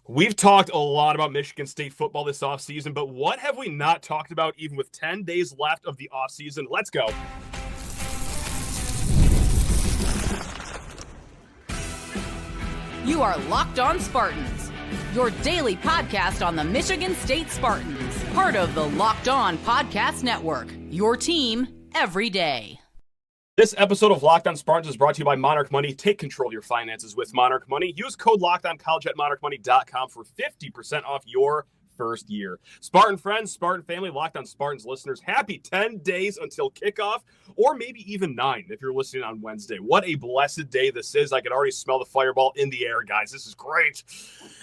We've talked a lot about Michigan State football this offseason, but what have we not talked about even with 10 days left of the offseason? Let's go. You are Locked On Spartans, your daily podcast on the Michigan State Spartans, part of the Locked On Podcast Network, your team every day. This episode of Locked On Spartans is brought to you by Monarch Money. Take control of your finances with Monarch Money. Use code LOCKEDONCOLLEGE at monarchmoney.com for 50% off your first year. Spartan friends, Spartan family, Locked On Spartans listeners, happy 10 days until kickoff, or maybe even 9 if you're listening on Wednesday. What a blessed day this is. I can already smell the fireball in the air, guys. This is great.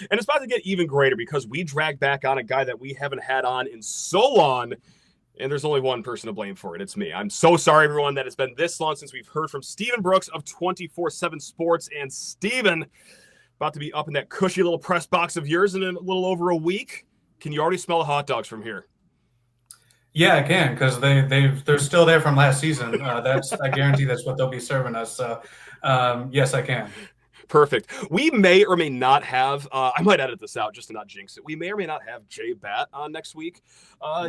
And it's about to get even greater because we drag back on a guy that we haven't had on in so long. And there's only one person to blame for it. It's me. I'm so sorry, everyone, that it's been this long since we've heard from Stephen Brooks of 24/7 Sports. And Stephen, about to be up in that cushy little press box of yours in a little over a week. Can you already smell the hot dogs from here? Yeah, I can, because they're still there from last season. I guarantee that's what they'll be serving us. So, yes, I can. Perfect. We may or may not have, I might edit this out just to not jinx it. We may or may not have Jay Batt on next week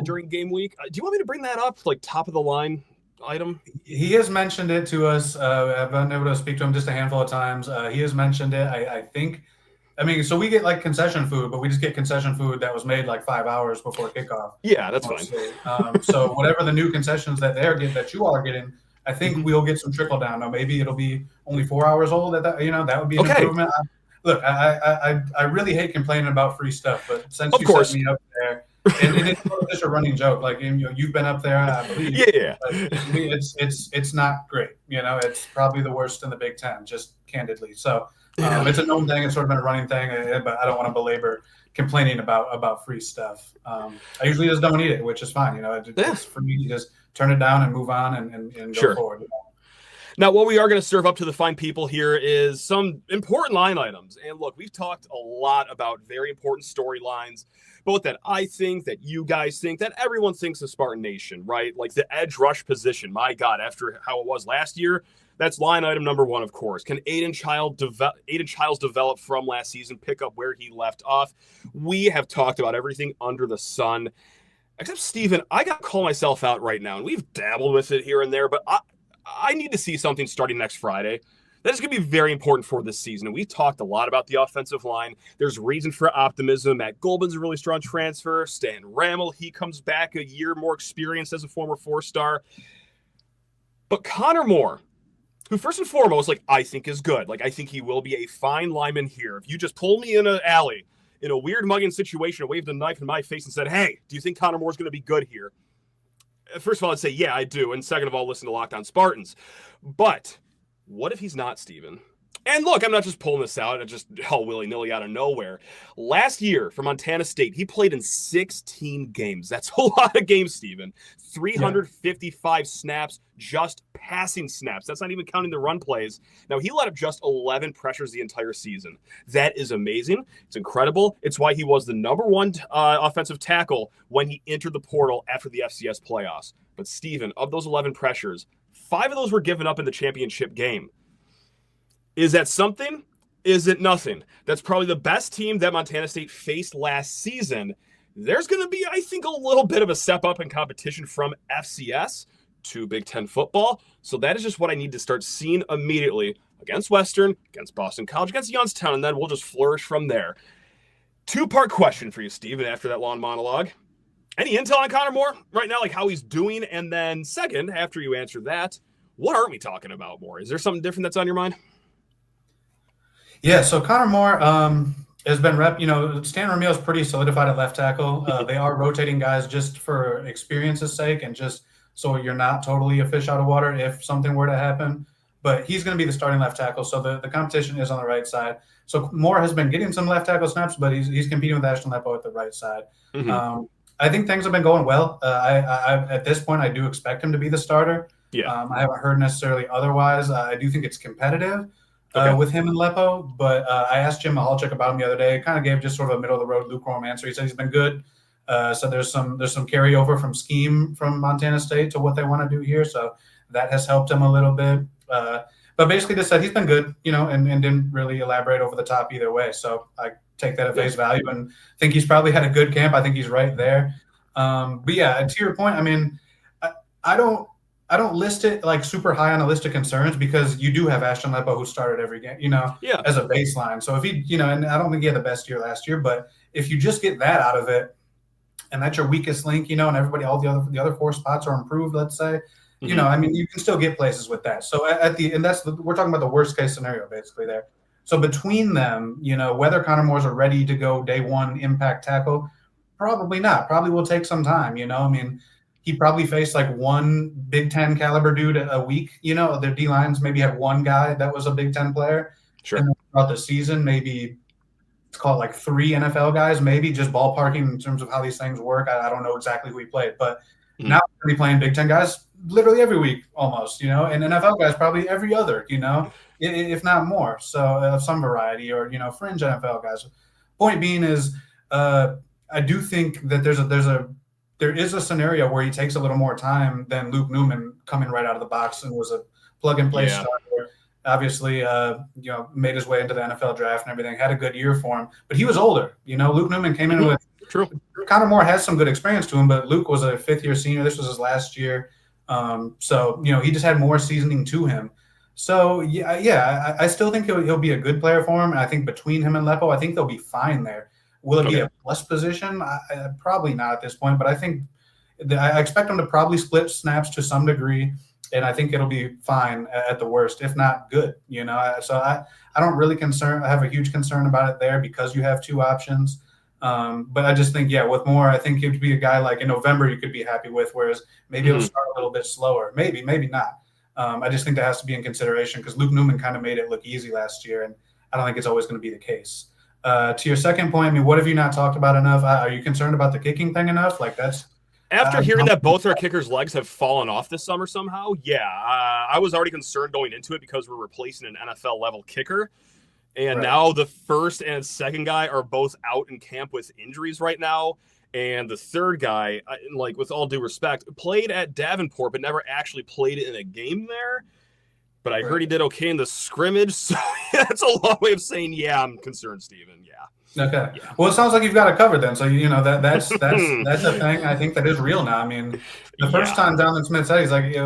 during game week. Do you want me to bring that up, like top of the line item? He has mentioned it to us. I've been able to speak to him just a handful of times. He has mentioned it. I think, so we get like concession food, but we just get concession food that was made like 5 hours before kickoff. Yeah, that's fine. So whatever the new concessions that that you all are getting, I think we'll get some trickle down. Now, maybe it'll be only 4 hours old. That would be an improvement. Look, I really hate complaining about free stuff, but since you set me up there, and it's just a running joke. Like you've been up there, I believe. Yeah. It's not great. It's probably the worst in the Big Ten, just candidly. So it's a known thing. It's sort of been a running thing, but I don't want to belabor complaining about free stuff. I usually just don't eat it, which is fine. It's for me to just turn it down and move on and go forward. Now, what we are going to serve up to the fine people here is some important line items. And look, we've talked a lot about very important storylines, both that I think, that you guys think, that everyone thinks of Spartan Nation, right? Like the edge rush position. My God, after how it was last year, that's line item number one, of course. Can Aidan Childs develop from last season, pick up where he left off? We have talked about everything under the sun. Except, Stephen, I got to call myself out right now, and we've dabbled with it here and there, but I need to see something starting next Friday. That is going to be very important for this season. And we've talked a lot about the offensive line. There's reason for optimism. Matt Golbin's a really strong transfer. Stanton Ramil, he comes back a year more experienced as a former 4-star. But Conor Moore, who first and foremost, I think is good. I think he will be a fine lineman here. If you just pull me in an alley, in a weird mugging situation, waved a knife in my face and said, hey, do you think Conor Moore's going to be good here? First of all, I'd say, yeah, I do. And second of all, listen to Locked On Spartans. But what if he's not, Stephen? And look, I'm not just pulling this out and just willy-nilly out of nowhere. Last year for Montana State, he played in 16 games. That's a lot of games, Stephen. 355 snaps, just passing snaps. That's not even counting the run plays. Now, he let up just 11 pressures the entire season. That is amazing. It's incredible. It's why he was the number one offensive tackle when he entered the portal after the FCS playoffs. But, Stephen, of those 11 pressures, 5 of those were given up in the championship game. Is that something? Is it nothing? That's probably the best team that Montana State faced last season. There's going to be, I think, a little bit of a step up in competition from FCS to Big Ten football. So that is just what I need to start seeing immediately against Western, against Boston College, against Youngstown, and then we'll just flourish from there. 2-part question for you, Stephen, after that long monologue. Any intel on Conor Moore right now, how he's doing? And then second, after you answer that, what aren't we talking about more? Is there something different that's on your mind? Yeah, so Conor Moore has been Stan Ramil is pretty solidified at left tackle. They are rotating guys just for experience's sake and just so you're not totally a fish out of water if something were to happen. But he's going to be the starting left tackle, so the competition is on the right side. So Moore has been getting some left tackle snaps, but he's competing with Ashton Lepo at the right side. Mm-hmm. I think things have been going well. I at this point, I do expect him to be the starter. Yeah. I haven't heard necessarily otherwise. I do think it's competitive. With him and Lepo, but I asked Jim Mahalchuk about him the other day. Kind of gave just sort of a middle of the road lukewarm answer. He said he's been good. So there's some carryover from scheme from Montana State to what they want to do here. So that has helped him a little bit. But basically just said he's been good, and didn't really elaborate over the top either way. So I take that at face value and think he's probably had a good camp. I think he's right there. But yeah, to your point, I mean, I don't list it like super high on a list of concerns because you do have Ashton Lepo who started every game, as a baseline. So if he, and I don't think he had the best year last year, but if you just get that out of it, and that's your weakest link, and everybody, all the other 4 spots are improved, let's say, I mean, you can still get places with that. So we're talking about the worst case scenario basically there. So between them, whether Conor Moore's a ready to go day one impact tackle, probably not. Probably will take some time. I mean, he probably faced like one Big Ten caliber dude a week. Their D lines maybe have one guy that was a Big Ten player. Sure. And throughout the season, maybe let's call it like 3 NFL guys, maybe just ballparking in terms of how these things work. I don't know exactly who he played, but now we're going to be playing Big Ten guys literally every week almost, and NFL guys probably every other, if not more. So of some variety or, fringe NFL guys. Point being is I do think that there is a scenario where he takes a little more time than Luke Newman coming right out of the box and was a plug-and-play starter. Obviously, made his way into the NFL draft and everything, had a good year for him. But he was older. Luke Newman came in with – True. Conor Moore has some good experience to him, but Luke was a 5th-year senior. This was his last year. So, he just had more seasoning to him. So, I still think he'll be a good player for him. And I think between him and Lepo, I think they'll be fine there. Will it be a plus position? Probably not at this point, but I think I expect them to probably split snaps to some degree, and I think it'll be fine at the worst, if not good. So I don't really have a huge concern about it there because you have 2 options. But I just think, with Moore, I think he'd be a guy like in November you could be happy with, whereas maybe it'll start a little bit slower. Maybe not. I just think that has to be in consideration because Luke Newman kind of made it look easy last year, and I don't think it's always going to be the case. To your second point, I mean, what have you not talked about enough? Are you concerned about the kicking thing enough? Like that's after hearing that both our kickers' legs have fallen off this summer somehow. I was already concerned going into it because we're replacing an NFL level kicker, and now the first and second guy are both out in camp with injuries right now, and the third guy, like with all due respect, played at Davenport but never actually played in a game there. But I heard he did okay in the scrimmage, so that's a long way of saying, I'm concerned, Steven. Okay. Yeah. Well, it sounds like you've got it covered then. So, that's a thing I think that is real now. I mean, the first time Donovan Smith said, he's like,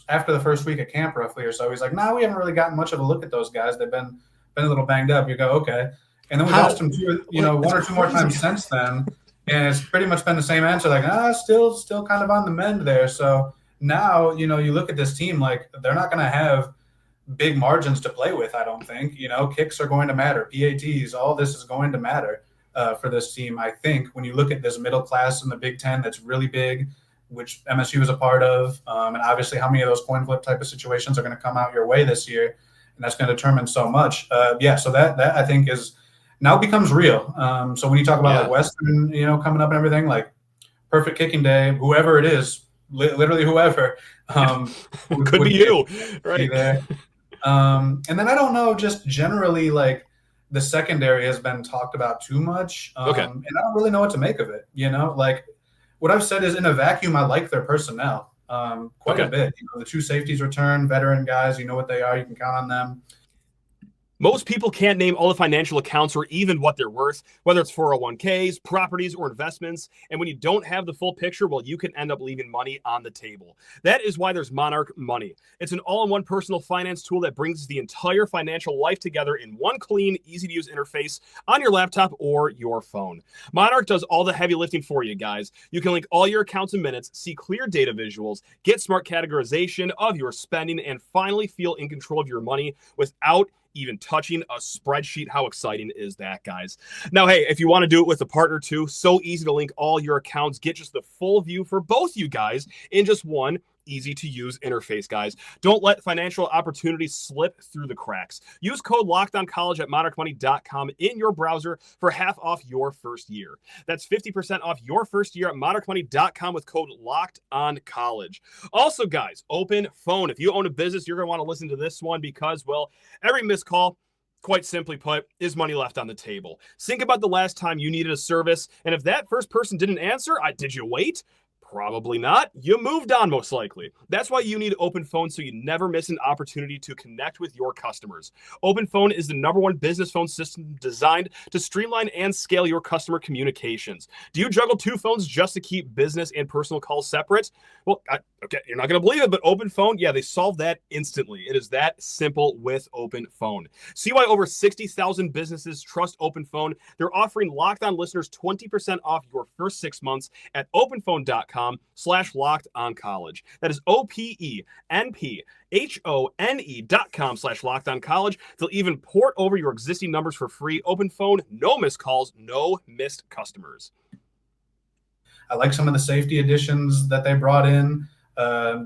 after the first week of camp roughly or so, he's like, we haven't really gotten much of a look at those guys. They've been a little banged up. You go, okay. And then we've asked him one or two more times since then, and it's pretty much been the same answer, like, still kind of on the mend there. So now, you look at this team, like they're not going to have big margins to play with, I don't think. Kicks are going to matter. PATs, all this is going to matter for this team, I think. When you look at this middle class in the Big Ten that's really big, which MSU is a part of, and obviously how many of those coin flip type of situations are going to come out your way this year, and that's going to determine so much. So that I think is now becomes real. So when you talk about like Western, coming up and everything, like perfect kicking day, whoever it is, literally whoever, could be you, right? There. And then I don't know, just generally like the secondary has been talked about too much. And I don't really know what to make of it. Like what I've said is in a vacuum, I like their personnel quite a bit. The 2 safeties return, veteran guys, you know what they are. You can count on them. Most people can't name all the financial accounts or even what they're worth, whether it's 401ks, properties, or investments. And when you don't have the full picture, well, you can end up leaving money on the table. That is why there's Monarch Money. It's an all-in-one personal finance tool that brings the entire financial life together in one clean, easy-to-use interface on your laptop or your phone. Monarch does all the heavy lifting for you guys. You can link all your accounts in minutes, see clear data visuals, get smart categorization of your spending, and finally feel in control of your money without even touching a spreadsheet. How exciting is that, guys? Now, hey, if you want to do it with a partner too, so easy to link all your accounts, get just the full view for both you guys in just one easy to use interface, guys. Don't let financial opportunities slip through the cracks. Use code LOCKEDONCollege at monarchmoney.com in your browser for half off your first year. That's 50% off your first year at monarchmoney.com with code LOCKEDONCollege. Also, guys, open phone. If you own a business, you're going to want to listen to this one because, well, every missed call, quite simply put, is money left on the table. Think about the last time you needed a service, and if that first person didn't answer, did you wait? Probably not. You moved on, most likely. That's why you need Open Phone, so you never miss an opportunity to connect with your customers. Open Phone is the #1 business phone system designed to streamline and scale your customer communications. Do you juggle 2 phones just to keep business and personal calls separate? Well, okay, you're not going to believe it, but Open Phone, yeah, they solve that instantly. It is that simple with Open Phone. See why over 60,000 businesses trust Open Phone. They're offering Locked On listeners 20% off your first 6 months at openphone.com/lockedoncollege. That is openphone.com/lockedoncollege. They'll even port over your existing numbers for free. Open Phone, no missed calls, no missed customers. I like some of the safety additions that they brought in,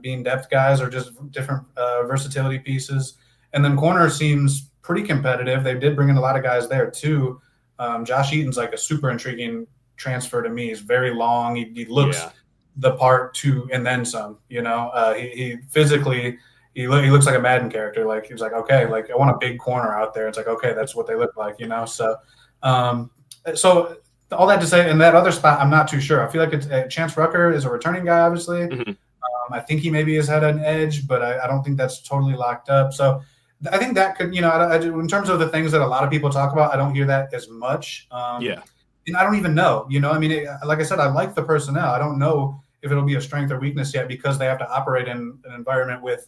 being depth guys or just different versatility pieces. And then corner seems pretty competitive. They did bring in a lot of guys there too. Josh Eaton's like a super intriguing transfer to me. He's very long. He looks the part too, and then some. He physically he looks like a Madden character. Like he was like, okay, like I want a big corner out there. It's like, okay, that's what they look like. So all that to say, in that other spot, I'm not too sure. I feel like it's Chance Rucker is a returning guy, obviously. Mm-hmm. I think he maybe has had an edge, but I don't think that's totally locked up. So I think that could, in terms of the things that a lot of people talk about, I don't hear that as much. And I don't even know, like I said, I like the personnel. I don't know if it'll be a strength or weakness yet because they have to operate in an environment with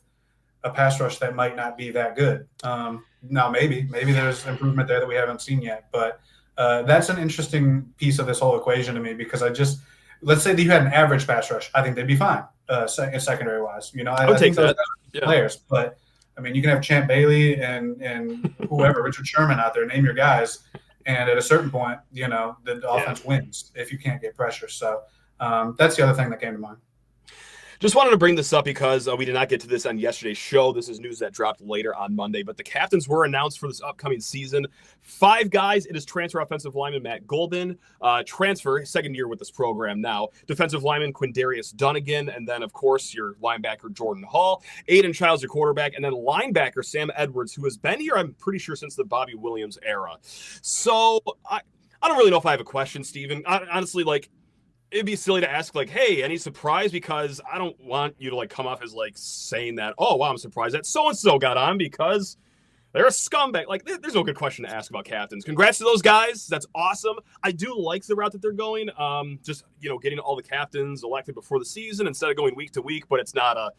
a pass rush that might not be that good. Now, maybe there's improvement there that we haven't seen yet, but that's an interesting piece of this whole equation to me because let's say that you had an average pass rush. I think they'd be fine secondary wise. I would take those that. Players, but I mean, you can have Champ Bailey and whoever, Richard Sherman out there, name your guys. And at a certain point, the offense wins if you can't get pressure. So that's the other thing that came to mind. Just wanted to bring this up because we did not get to this on yesterday's show. This is news that dropped later on Monday, but the captains were announced for this upcoming season. 5 guys. It is transfer offensive lineman Matt Golden, transfer, second year with this program now. Defensive lineman Quindarius Dunnigan, and then, of course, your linebacker Jordan Hall. Aidan Childs, your quarterback, and then linebacker Sam Edwards, who has been here, I'm pretty sure, since the Bobby Williams era. So I don't really know if I have a question, Steven. Honestly, it'd be silly to ask, hey, any surprise? Because I don't want you to, come off as, saying that, oh, wow, I'm surprised that so-and-so got on because they're a scumbag. There's no good question to ask about captains. Congrats to those guys. That's awesome. I do like the route that they're going. Getting all the captains elected before the season instead of going week to week, but it's not a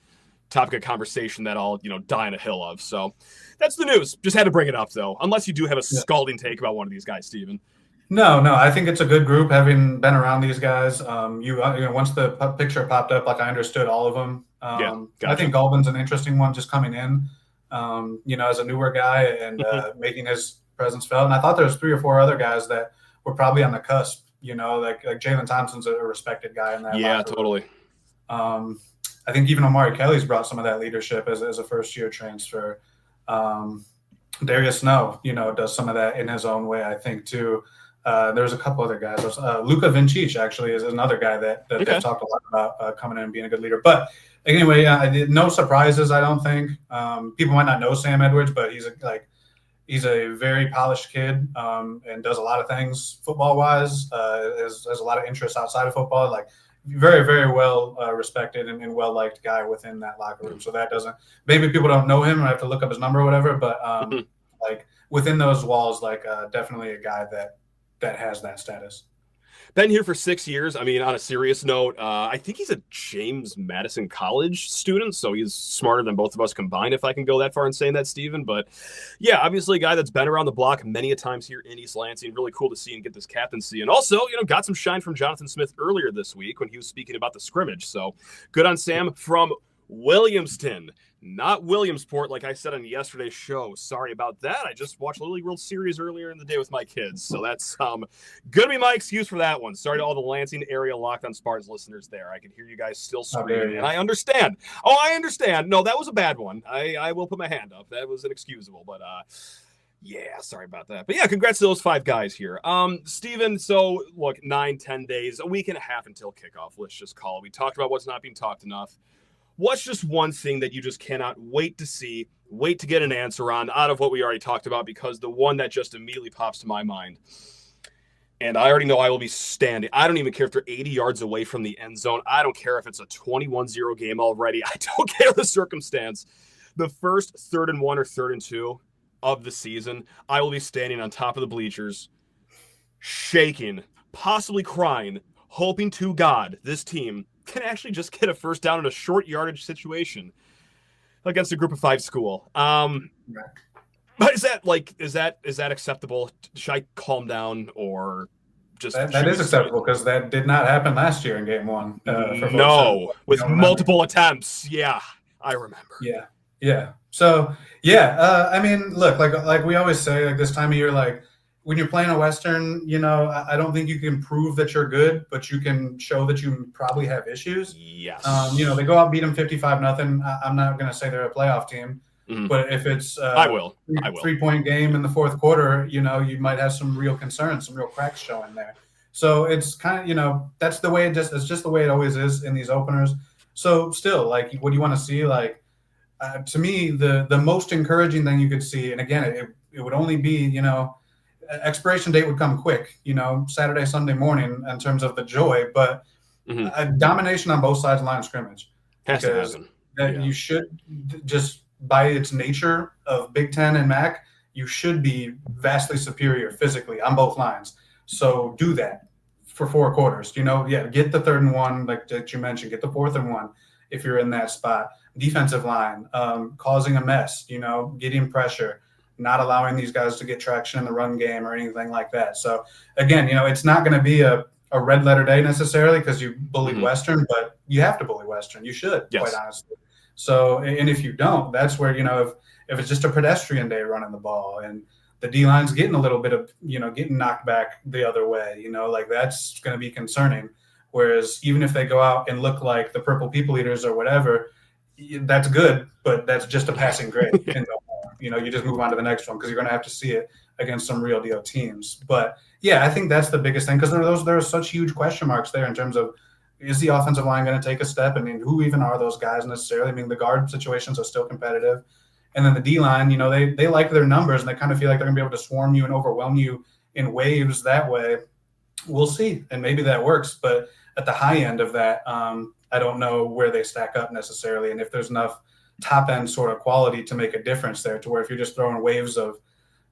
topic of conversation that I'll, die on a hill of. So that's the news. Just had to bring it up, though, unless you do have a scalding take about one of these guys, Steven. No, I think it's a good group having been around these guys. Once the picture popped up, I understood all of them. Gotcha. I think Galvin's an interesting one just coming in, as a newer guy and making his presence felt. And I thought there was 3 or 4 other guys that were probably on the cusp, like Jalen Thompson's a respected guy in that. Yeah, totally. I think even Omari Kelly's brought some of that leadership as a first-year transfer. Darius Snow, does some of that in his own way, I think, too. There's a couple other guys. Luka Vincic actually is another guy that they've talked a lot about coming in and being a good leader. But anyway, no surprises, I don't think. People might not know Sam Edwards, but he's a very polished kid and does a lot of things football-wise. Has a lot of interests outside of football. Very, very well respected and well-liked guy within that locker room. So that doesn't – maybe people don't know him or have to look up his number or whatever. But within those walls, definitely a guy that has that status. Been here for 6 years. I mean, on a serious note, I think he's a James Madison College student, so he's smarter than both of us combined, if I can go that far in saying that, Steven. But, yeah, obviously a guy that's been around the block many a times here in East Lansing. Really cool to see and get this captaincy. And also, got some shine from Jonathan Smith earlier this week when he was speaking about the scrimmage. So good on Sam from Williamston. Not Williamsport, like I said on yesterday's show. Sorry about that. I just watched Little League World Series earlier in the day with my kids. So that's going to be my excuse for that one. Sorry to all the Lansing area Locked On Spartans listeners there. I can hear you guys still screaming, and I understand. I understand. No, that was a bad one. I will put my hand up. That was inexcusable, but yeah, sorry about that. But yeah, congrats to those 5 guys here. Steven, so look, 9-10 days, a week and a half until kickoff. Let's just call it. We talked about what's not being talked enough. What's just one thing that you just cannot wait to see, wait to get an answer on out of what we already talked about? Because the one that just immediately pops to my mind, And I already know I will be standing. I don't even care if they're 80 yards away from the end zone. I don't care if it's a 21-0 game already. I don't care the circumstance. The first 3rd and 1 or 3rd and 2 of the season, I will be standing on top of the bleachers, shaking, possibly crying, hoping to God this team can actually just get a first down in a short yardage situation against a group of 5 school. But is that acceptable? Should I calm down or just? That is acceptable because that did not happen last year in game 1. With multiple attempts. Yeah, I remember. Yeah. So I mean, look, like we always say, like this time of year, like when you're playing a Western, I don't think you can prove that you're good, but you can show that you probably have issues. Yes. They go out and beat them 55-0. I'm not going to say they're a playoff team. Mm-hmm. But if it's I will 3-point game in the 4th quarter, you might have some real concerns, some real cracks showing there. So it's kind of, that's the way it's just the way it always is in these openers. So still, like, what do you want to see? Like, to me, the most encouraging thing you could see, and again, it would only be, expiration date would come quick, Saturday, Sunday morning in terms of the joy, but a domination on both sides of the line of scrimmage. Has to happen. You should just, by its nature of Big Ten and MAC, you should be vastly superior physically on both lines. So do that for 4 quarters. Get the 3rd and 1, like that you mentioned, get the 4th and 1 if you're in that spot. Defensive line, causing a mess, getting pressure, not allowing these guys to get traction in the run game or anything like that. So again, it's not going to be a red letter day necessarily because you bullied Western, but you have to bully Western. You should, quite honestly. So, and if you don't, that's where, if it's just a pedestrian day running the ball and the D-line's getting a little bit of, getting knocked back the other way, like that's going to be concerning. Whereas even if they go out and look like the Purple People Eaters or whatever, that's good, but that's just a passing grade. And you just move on to the next one because you're going to have to see it against some real deal teams. But yeah, I think that's the biggest thing because there are such huge question marks there in terms of, is the offensive line going to take a step? I mean, who even are those guys necessarily? I mean, the guard situations are still competitive. And then the D-line, they like their numbers and they kind of feel like they're going to be able to swarm you and overwhelm you in waves that way. We'll see. And maybe that works. But at the high end of that, I don't know where they stack up necessarily. And if there's enough top-end sort of quality to make a difference there to where if you're just throwing waves of,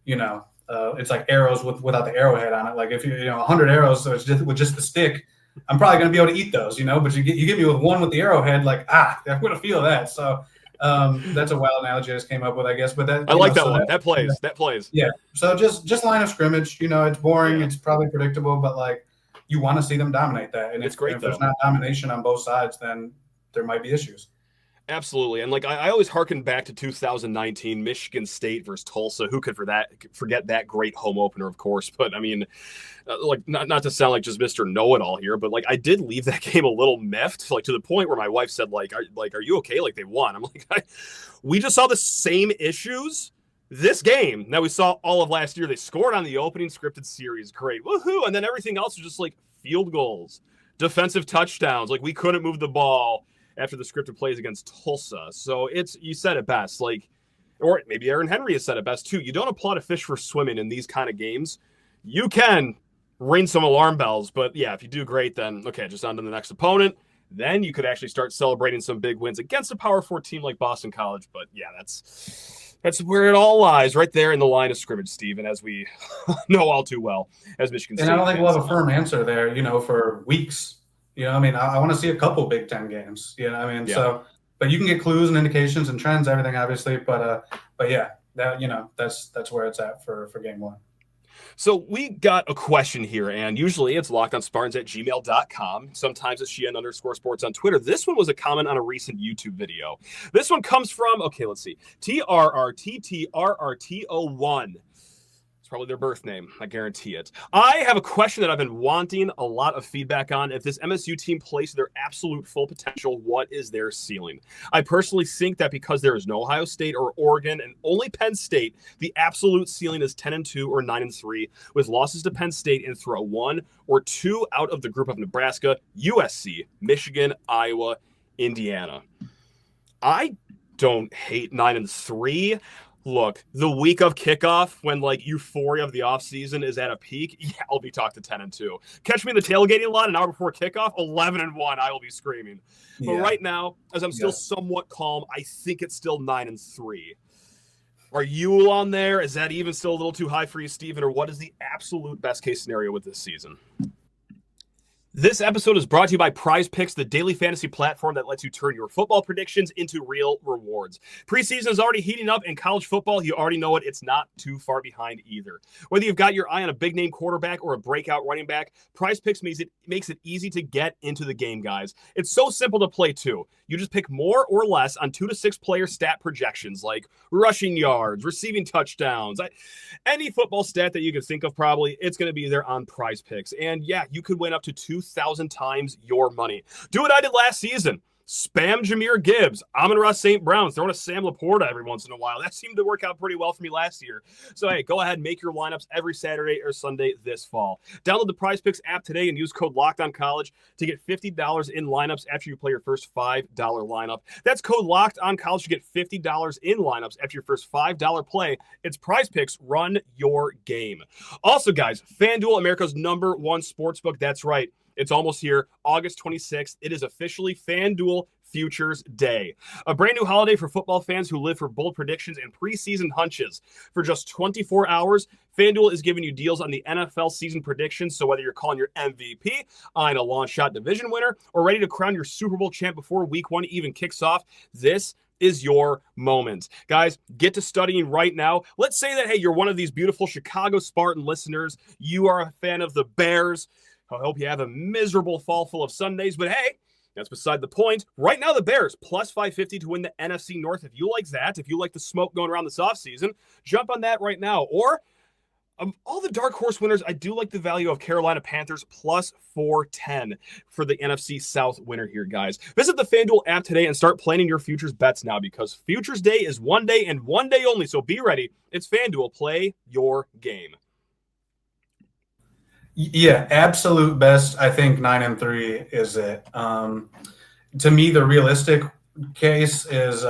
it's like arrows without the arrowhead on it. Like if 100 arrows so it's just with just the stick, I'm probably going to be able to eat those, but you get me with one with the arrowhead, like, I'm going to feel that. So that's a wild analogy I just came up with, I guess. But that I like that one. That plays. Yeah. So just line of scrimmage, it's boring. Yeah. It's probably predictable, but like you want to see them dominate that. And it's great, if there's not domination on both sides, then there might be issues. Absolutely. And like I always harken back to 2019 Michigan State versus Tulsa. Who could forget that great home opener, of course. But I mean, like not to sound like just Mr. Know-it-all here, but like I did leave that game a little miffed, like to the point where my wife said, are you okay? Like they won. I'm like, we just saw the same issues this game that we saw all of last year. They scored on the opening scripted series. Great. Woohoo. And then everything else was just like field goals, defensive touchdowns. Like we couldn't move the ball after the scripted plays against Tulsa. So you said it best, or maybe Aaron Henry has said it best too. You don't applaud a fish for swimming in these kind of games. You can ring some alarm bells, but yeah, if you do great, then okay, just on to the next opponent. Then you could actually start celebrating some big wins against a Power 4 team like Boston College. But yeah, that's where it all lies, right there in the line of scrimmage, Stephen, as we know all too well as Michigan State. And I don't think we'll have a firm answer there, for weeks. I want to see a couple Big Ten games. Yeah. So, but you can get clues and indications and trends, everything, obviously. But yeah, that's where it's at for game 1. So we got a question here, and usually it's lockedonspartans@gmail.com. Sometimes it's GN_sports on Twitter. This one was a comment on a recent YouTube video. This one comes from, let's see, TRRTTRRTO1. It's probably their birth name. I guarantee it. I have a question that I've been wanting a lot of feedback on. If this MSU team plays their absolute full potential, what is their ceiling? I personally think that because there is no Ohio State or Oregon and only Penn State, the absolute ceiling is 10-2 or 9-3 with losses to Penn State and throw 1 or 2 out of the group of Nebraska, USC, Michigan, Iowa, Indiana. I don't hate 9-3. Look, the week of kickoff, when like euphoria of the offseason is at a peak, yeah, I'll be talked to 10-2. Catch me in the tailgating lot an hour before kickoff, 11-1. I will be screaming. But right now, as I'm still somewhat calm, I think it's still 9-3. Are you on there? Is that even still a little too high for you, Steven? Or what is the absolute best case scenario with this season? This episode is brought to you by Prize Picks, the daily fantasy platform that lets you turn your football predictions into real rewards. Preseason is already heating up, and college football, you already know it, it's not too far behind either. Whether you've got your eye on a big-name quarterback or a breakout running back, Prize Picks makes it easy to get into the game, guys. It's so simple to play, too. You just pick more or less on 2 to 6 player stat projections, like rushing yards, receiving touchdowns. Any football stat that you can think of, probably, it's going to be there on Prize Picks. And yeah, you could win up to 2,000 times your money. Do what I did last season. Spam Jahmyr Gibbs, Amon-Ra St. Brown, throwing a Sam Laporta every once in a while. That seemed to work out pretty well for me last year. So, hey, go ahead and make your lineups every Saturday or Sunday this fall. Download the Prize Picks app today and use code LOCKEDONCollege to get $50 in lineups after you play your first $5 lineup. That's code LOCKEDONCollege to get $50 in lineups after your first $5 play. It's Prize Picks. Run your game. Also, guys, FanDuel, America's #1 sportsbook. That's right. It's almost here, August 26th. It is officially FanDuel Futures Day, a brand new holiday for football fans who live for bold predictions and preseason hunches. For just 24 hours, FanDuel is giving you deals on the NFL season predictions. So whether you're calling your MVP, eyeing a long shot division winner, or ready to crown your Super Bowl champ before week 1 even kicks off, this is your moment. Guys, get to studying right now. Let's say that, hey, you're one of these beautiful Chicago Spartan listeners. You are a fan of the Bears. I hope you have a miserable fall full of Sundays, but hey, that's beside the point. Right now, the Bears, plus 550 to win the NFC North. If you like that, if you like the smoke going around this offseason, jump on that right now. Or, all the dark horse winners, I do like the value of Carolina Panthers, plus 410 for the NFC South winner here, guys. Visit the FanDuel app today and start planning your futures bets now, because Futures Day is one day and one day only, so be ready. It's FanDuel. Play your game. Yeah, absolute best. I think 9-3 is it. To me, the realistic case is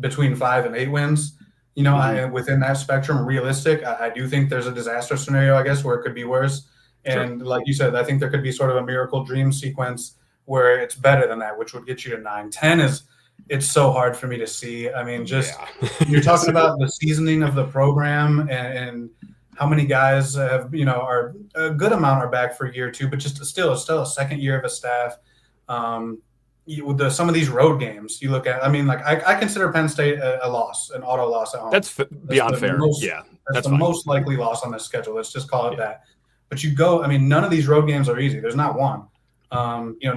between 5 and 8 wins. You know, within that spectrum, realistic. I do think there's a disaster scenario, I guess, where it could be worse. And like you said, I think there could be sort of a miracle dream sequence where it's better than that, which would get you to 9-10. It's so hard for me to see. I mean, you're talking about the seasoning of the program and how many guys have, are a good amount are back for year 2, but just still a second year of a staff. Some of these road games you look at, I mean, like I consider Penn State a loss, an auto loss at home. That's beyond fair. That's the most likely loss on this schedule. Let's just call it that. But none of these road games are easy. There's not one.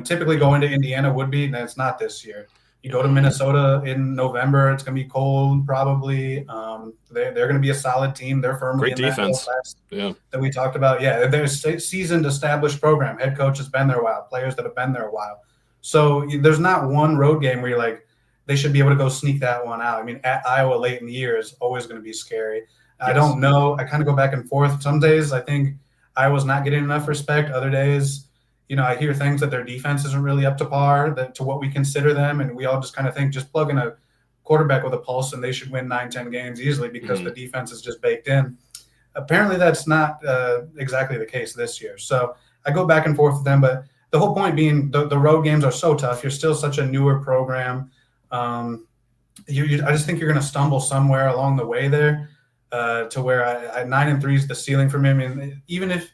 Typically going to Indiana would be, and it's not this year. You go to Minnesota in November, it's going to be cold probably. They're going to be a solid team. They're firmly great in defense. That we talked about. Yeah, they're a seasoned, established program. Head coach has been there a while. Players that have been there a while. So there's not one road game where you're like, they should be able to go sneak that one out. I mean, at Iowa late in the year is always going to be scary. Yes. I don't know. I kind of go back and forth. Some days I think Iowa's not getting enough respect. Other days, I hear things that their defense isn't really up to par to what we consider them. And we all just kind of think just plug in a quarterback with a pulse and they should win 9-10 games easily because the defense is just baked in. Apparently that's not exactly the case this year. So I go back and forth with them, but the whole point being the road games are so tough. You're still such a newer program. I just think you're going to stumble somewhere along the way there to where 9-3 is the ceiling for me. I mean, even if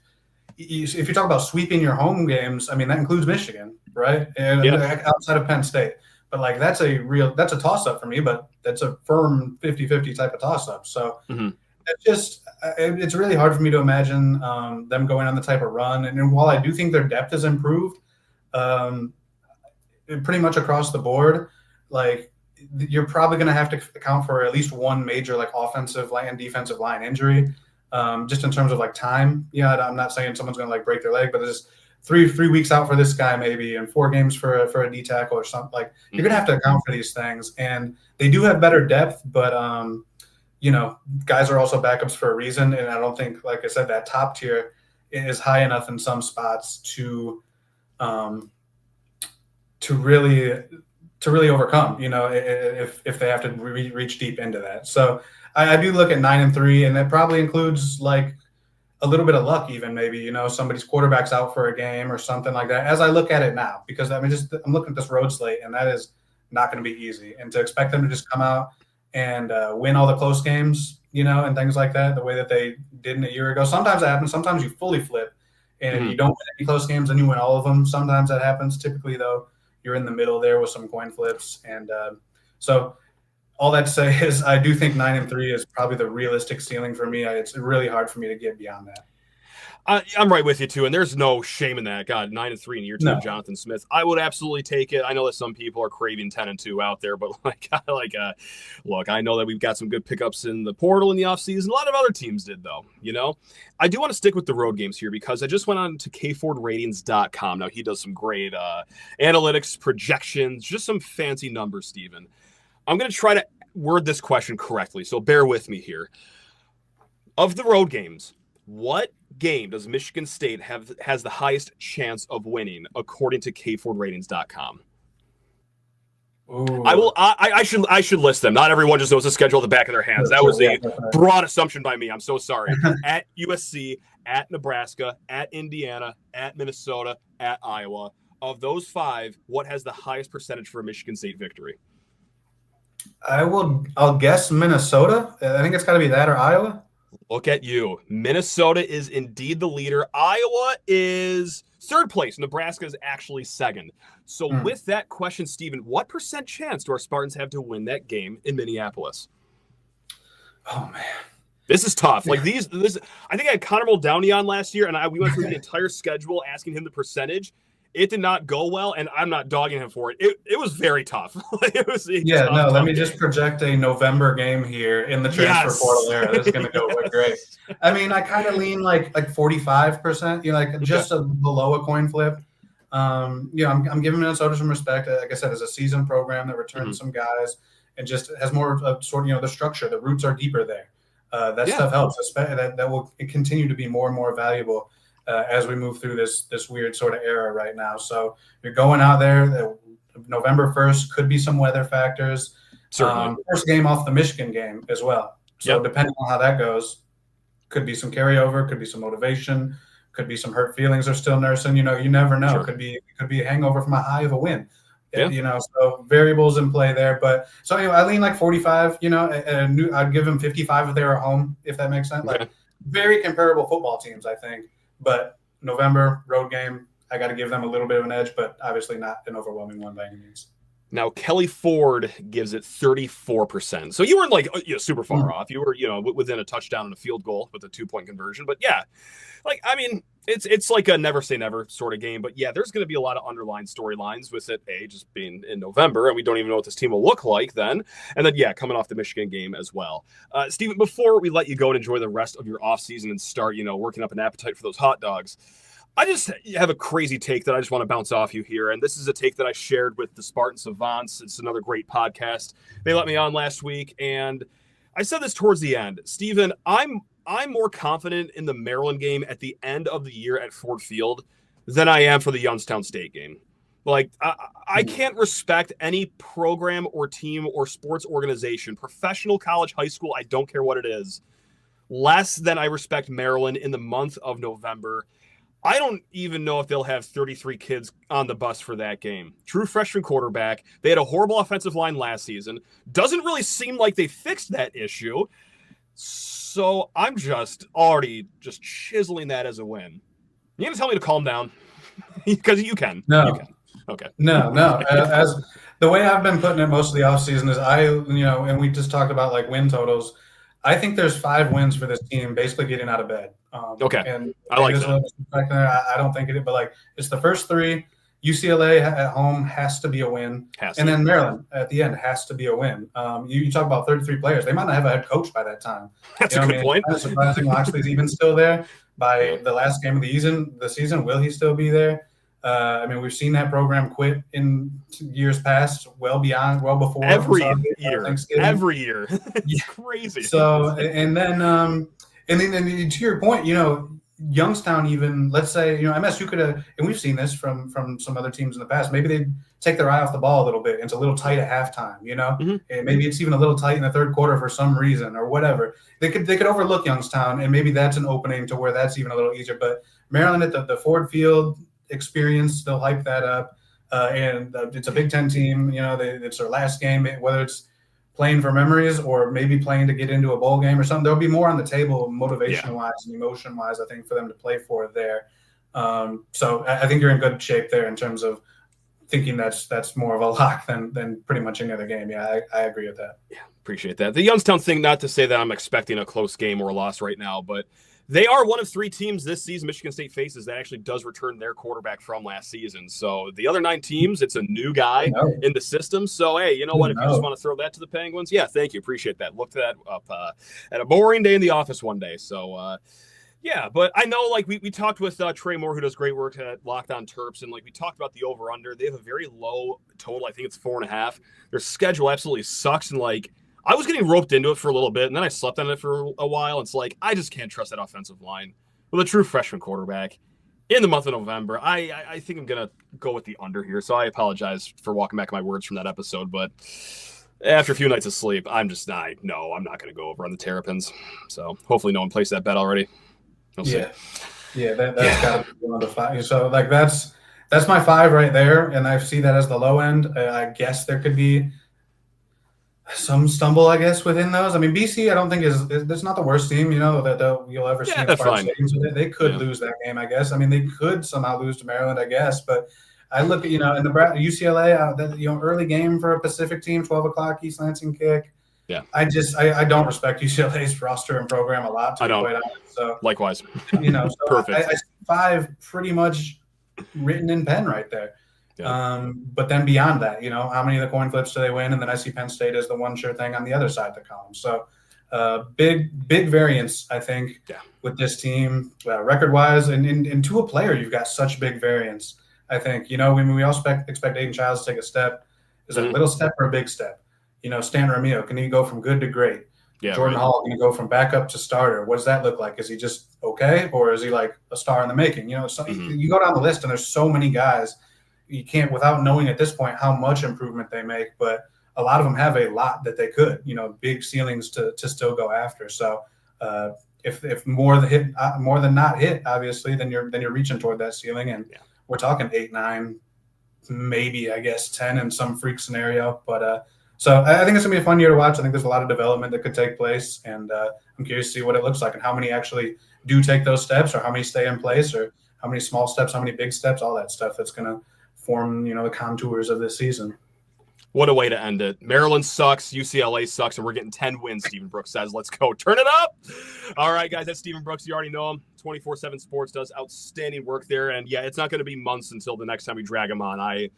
you talk about sweeping your home games, I mean, that includes Michigan, right? And outside of Penn State. But like that's a toss-up for me, but that's a firm 50-50 type of toss-up. So it's really hard for me to imagine them going on the type of run. And while I do think their depth has improved pretty much across the board, like you're probably going to have to account for at least one major like offensive line and defensive line injury. Just in terms of like time. I'm not saying someone's going to like break their leg, but there's 3 weeks out for this guy maybe and 4 games for a D tackle or something. Like you're going to have to account for these things. And they do have better depth, but guys are also backups for a reason. And I don't think, like I said, that top tier is high enough in some spots to really overcome, if they have to reach deep into that. So I do look at 9-3, and that probably includes like a little bit of luck, even maybe, somebody's quarterback's out for a game or something like that. As I look at it now, because I'm looking at this road slate, and that is not going to be easy. And to expect them to just come out and win all the close games, and things like that, the way that they didn't a year ago. Sometimes that happens. Sometimes you fully flip, and you don't win any close games, and you win all of them. Sometimes that happens. Typically, though, you're in the middle there with some coin flips, and so. All that to say is I do think 9-3 is probably the realistic ceiling for me. It's really hard for me to get beyond that. I'm right with you, too, and there's no shame in that. God, 9-3 in year 2 of Jonathan Smith. I would absolutely take it. I know that some people are craving 10-2 out there, but look, I know that we've got some good pickups in the portal in the offseason. A lot of other teams did, though, I do want to stick with the road games here because I just went on to kfordratings.com. Now, he does some great analytics, projections, just some fancy numbers, Steven. I'm going to try to word this question correctly, so bear with me here. Of the road games, what game does Michigan State has the highest chance of winning, according to kfordratings.com? Ooh. I should list them. Not everyone just knows the schedule at the back of their hands. That was a broad assumption by me. I'm so sorry. At USC, at Nebraska, at Indiana, at Minnesota, at Iowa. Of those 5, what has the highest percentage for a Michigan State victory? I'll guess Minnesota. I think it's got to be that or Iowa. Look at you. Minnesota is indeed the leader. Iowa is 3rd place. Nebraska is actually 2nd. So with that question, Steven, what % chance do our Spartans have to win that game in Minneapolis? Oh, man. This is tough. Like this, I think I had Conor Downey on last year, and we went through the entire schedule asking him the percentage. It did not go well, and I'm not dogging him for it. It was very tough. Let me just project a November game here in the transfer portal era. This is going to go great. I mean, I kind of lean like 45%, just below a coin flip. I'm giving Minnesota some respect. Like I said, as a seasoned program that returns some guys and just has more of sort of, the structure. The roots are deeper there. That stuff helps. That will continue to be more and more valuable as we move through this weird sort of era right now. So you're going out there. November 1st could be some weather factors. Certainly. First game off the Michigan game as well. So depending on how that goes, could be some carryover, could be some motivation, could be some hurt feelings are still nursing. You never know. Sure. Could be a hangover from a high of a win. Yeah. So variables in play there. But so anyway, I lean like 45. I'd give them 55 if they were at home, if that makes sense. Okay. Like very comparable football teams, I think. But November road game, I got to give them a little bit of an edge, but obviously not an overwhelming one by any means. Now, Kelly Ford gives it 34%. So you weren't super far off. You were, within a touchdown and a field goal with a 2-point conversion. But yeah, it's like a never say never sort of game. But yeah, there's going to be a lot of underlying storylines with it, just being in November, and we don't even know what this team will look like then. And then, coming off the Michigan game as well. Steven, before we let you go and enjoy the rest of your offseason and start, working up an appetite for those hot dogs, I just have a crazy take that I just want to bounce off you here. And this is a take that I shared with the Spartan Savants. It's another great podcast. They let me on last week. And I said this towards the end. Steven, I'm more confident in the Maryland game at the end of the year at Ford Field than I am for the Youngstown State game. Like, I can't respect any program or team or sports organization, professional, college, high school, I don't care what it is, less than I respect Maryland in the month of November. I don't even know if they'll have 33 kids on the bus for that game. True freshman quarterback. They had a horrible offensive line last season. Doesn't really seem like they fixed that issue. So I'm already chiseling that as a win. You going to tell me to calm down? Because you can. No. You can. Okay. No. As the way I've been putting it most of the offseason is and we just talked about like win totals. I think there's 5 wins for this team basically getting out of bed. Okay. And I like that. I don't think it, but it's the first 3. UCLA at home has to be a win. Then Maryland at the end has to be a win. You talk about 33 players. They might not have a head coach by that time. That's a good point. It's surprising Loxley's even still there. By the last game of the season, will he still be there? We've seen that program quit in years past, well before. Every year. It's crazy. So, and then to your point, Youngstown, even, let's say, MSU could have, and we've seen this from some other teams in the past, maybe they take their eye off the ball a little bit. It's a little tight at halftime, and maybe it's even a little tight in the third quarter for some reason or whatever. They could overlook Youngstown, and maybe that's an opening to where that's even a little easier. But Maryland at the Ford Field experience, they'll hype that up. And it's a Big Ten team, it's their last game, whether it's playing for memories or maybe playing to get into a bowl game or something. There'll be more on the table motivation-wise and emotion-wise, I think, for them to play for there. So I think you're in good shape there in terms of thinking that's more of a lock than pretty much any other game. Yeah, I agree with that. Yeah, appreciate that. The Youngstown thing, not to say that I'm expecting a close game or a loss right now, but they are one of 3 teams this season Michigan State faces that actually does return their quarterback from last season. So the other 9 teams, it's a new guy in the system. So, hey, you know what? If you just want to throw that to the Penguins, yeah, thank you. Appreciate that. Looked that up at a boring day in the office one day. So, yeah, but I know, like, we talked with Trey Moore, who does great work at Locked On Terps, and, like, we talked about the over-under. They have a very low total. I think it's 4.5. Their schedule absolutely sucks, and, like, I was getting roped into it for a little bit, and then I slept on it for a while. It's like, I just can't trust that offensive line with a true freshman quarterback in the month of November. I think I'm going to go with the under here, so I apologize for walking back my words from that episode, but after a few nights of sleep, I'm not going to go over on the Terrapins. So hopefully no one placed that bet already. We'll see. Yeah, that's got to be one of the 5. So, like, that's my 5 right there, and I see that as the low end. I guess there could be some stumble, I guess, within those. I mean, BC, I don't think is not the worst team, that you'll ever see. That's fine. So they could lose that game, I guess. I mean, they could somehow lose to Maryland, I guess. But I look at, in the UCLA, early game for a Pacific team, 12 o'clock East Lansing kick. Yeah. I don't respect UCLA's roster and program a lot. I don't. Quite honest. So likewise. So Perfect. I see 5 pretty much written in pen right there. Yeah. But then beyond that, how many of the coin flips do they win? And then I see Penn State as the one sure thing on the other side of the column. So big variance, I think, with this team, record-wise. And to a player, you've got such big variance, I think. When we all expect Aidan Childs to take a step. Is it a little step or a big step? Stanton Ramil, can he go from good to great? Yeah, Jordan Hall, can he go from backup to starter? What does that look like? Is he just okay? Or is he like a star in the making? So you go down the list and there's so many guys. You can't, without knowing at this point how much improvement they make, but a lot of them have a lot that they could, big ceilings to still go after. So if more than not hit, obviously, then you're reaching toward that ceiling, and we're talking 8, 9, maybe I guess 10 in some freak scenario. But so I think it's gonna be a fun year to watch. I think there's a lot of development that could take place, and I'm curious to see what it looks like and how many actually do take those steps, or how many stay in place, or how many small steps, how many big steps, all that stuff that's gonna form, the contours of this season. What a way to end it. Maryland sucks, UCLA sucks, and we're getting 10 wins, Stephen Brooks says. Let's go. Turn it up. All right, guys, that's Stephen Brooks. You already know him. 24/7 Sports does outstanding work there. And, yeah, it's not going to be months until the next time we drag him on. I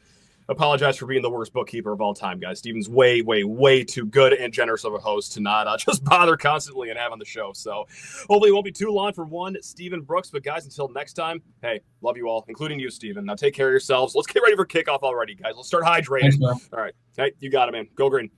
apologize for being the worst bookkeeper of all time, guys. Steven's way, way, way too good and generous of a host to not just bother constantly and have on the show. So hopefully it won't be too long for one Stephen Brooks. But, guys, until next time, hey, love you all, including you, Stephen. Now take care of yourselves. Let's get ready for kickoff already, guys. Let's start hydrating. Thanks, all right. Hey, you got it, man. Go green.